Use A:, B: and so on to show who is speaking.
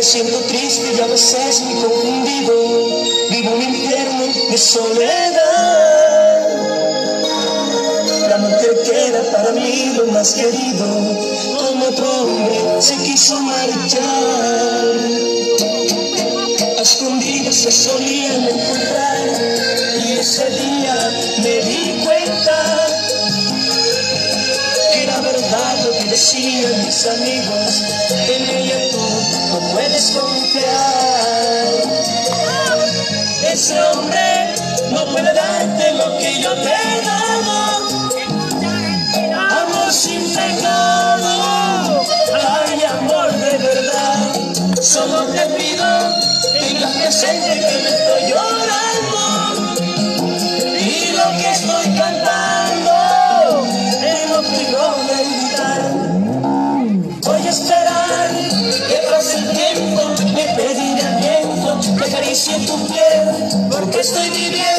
A: siento triste y a veces muy confundido. Vivo un infierno de soledad. La mujer que era para mí lo más querido, con otro hombre se quiso marchar. A escondidas se solían encontrar y ese día me di cuenta que era verdad lo que decían mis amigos. En ella tú no puedes confiar. Ese hombre no puede darte lo que yo te he dado. Amor sin pecado, hay amor de verdad. Solo te pido tengas presente que me estoy llorando y lo que estoy cantando tengo privado de evitar. Voy a esperar que pase el tiempo, me pediré el viento que acaricie tu piel, porque estoy viviendo